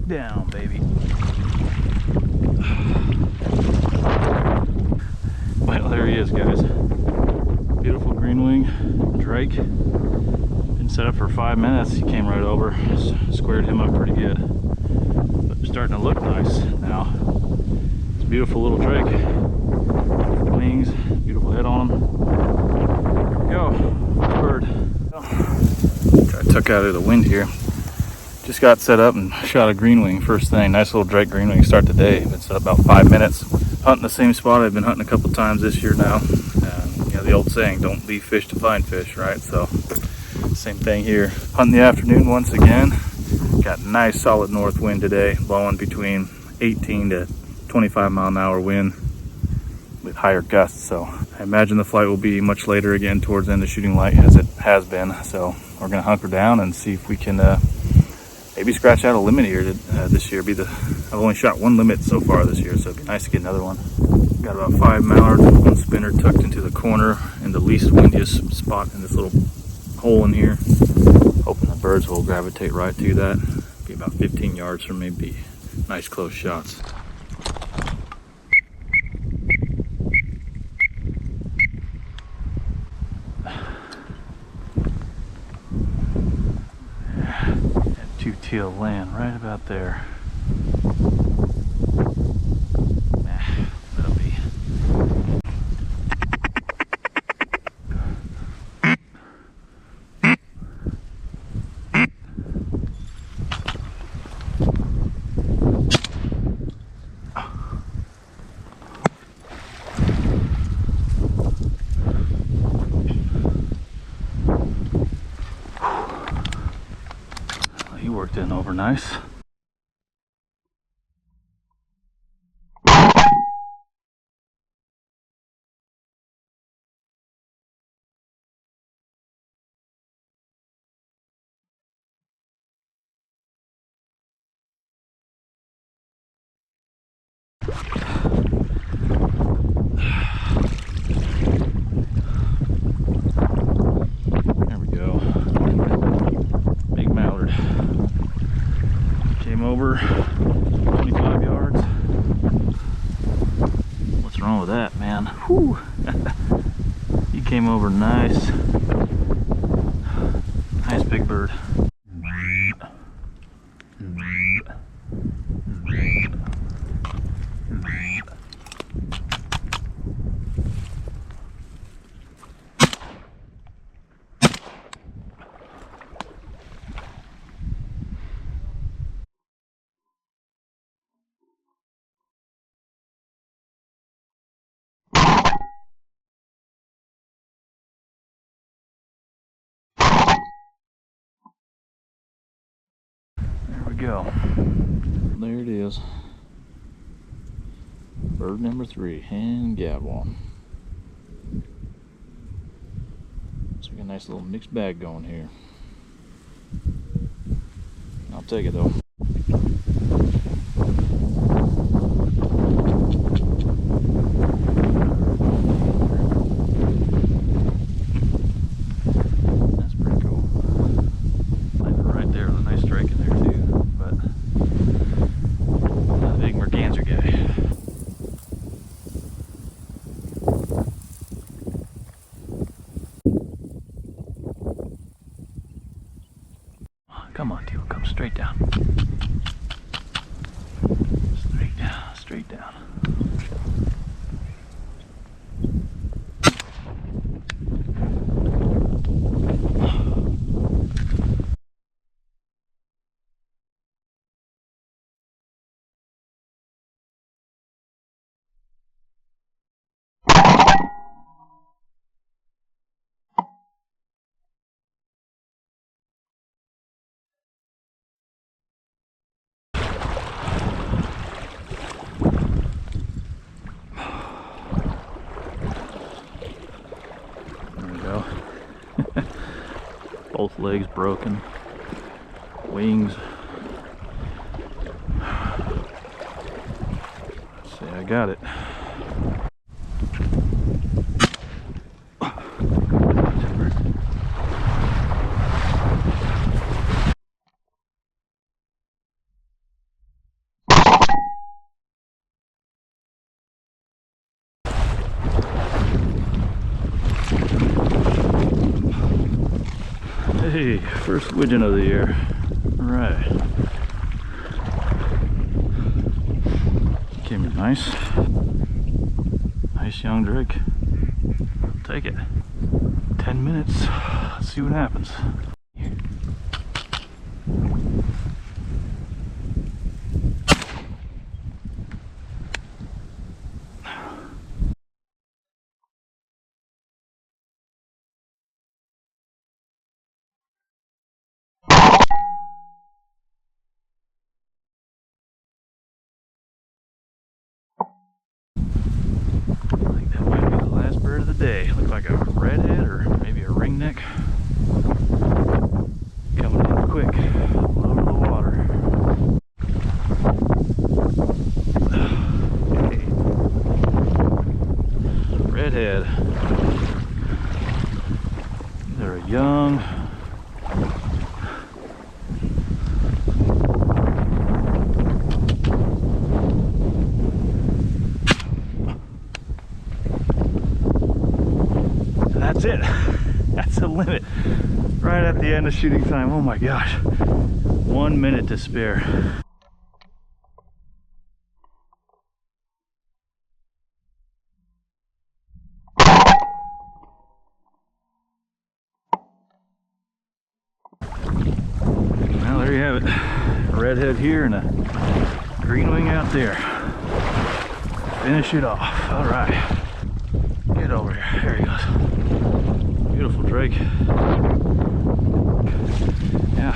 down, baby. Well, there he is, guys. Beautiful green wing drake. Been set up for 5 minutes. He came right over, squared him up pretty good. But starting to look nice now. It's a beautiful little drake. Wings, beautiful head on him. Here we go. Bird. I took out of the wind here. Just got set up and shot a green wing first thing. Nice little drake green wing start the day. Been set up about 5 minutes. Hunting the same spot I've been hunting a couple times this year now. You know the old saying, don't leave fish to find fish, right? So same thing here. Hunting the afternoon once again. Got nice solid north wind today, blowing between 18 to 25 mile an hour wind with higher gusts. So I imagine the flight will be much later again towards the end of shooting light as it has been. So we're gonna hunker down and see if we can maybe scratch out a limit here this year. I've only shot one limit so far this year, so it'd be nice to get another one. Got about 5 mallards, one spinner tucked into the corner in the least windiest spot in this little hole in here. Hoping the birds will gravitate right to that. Be about 15 yards from me, be nice close shots. Teal land right about there. That'll be. He worked in over nice. There we go. Big mallard. Came over 25 yards. What's wrong with that, man? Whew. He came over nice. Nice big bird. Go. There it is. Bird number 3, hen gadwall. So we got a nice little mixed bag going here. I'll take it though. That's pretty cool. Like right there with a nice strike in there too. Big merganser guy. Come on, teal, come straight down. Straight down, straight down. Both legs broken, wings. Let's see, I got it. Hey, first widgeon of the year. All right. Came in nice. Nice young drake. I'll take it. 10 minutes. Let's see what happens. Bird of the day. Looked like a redhead or maybe a ringneck. Coming in quick, all over the water. Hey. Redhead. They're young. That's it. That's the limit. Right at the end of shooting time. Oh my gosh. 1 minute to spare. Well, there you have it. A redhead here and a green wing out there. Finish it off. All right. Get over here. There he goes. Beautiful drake. Yeah.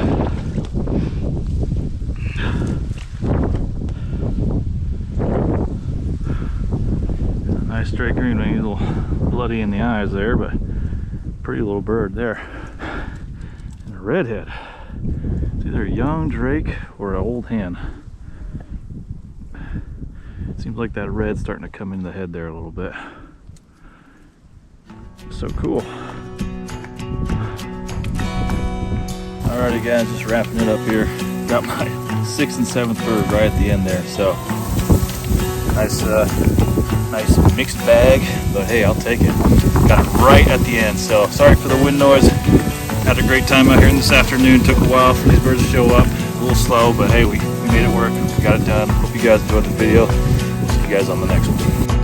Nice straight green wing. He's a little bloody in the eyes there, but pretty little bird there. And a redhead. It's either a young drake or an old hen. Seems like that red's starting to come into the head there a little bit. So cool. Alrighty guys, just wrapping it up here. Got my 6th and 7th bird right at the end there. So nice mixed bag, but hey, I'll take it. Got it right at the end. So sorry for the wind noise. Had a great time out here this afternoon. Took a while for these birds to show up. A little slow, but hey, we made it work. We got it done. Hope you guys enjoyed the video. See you guys on the next one.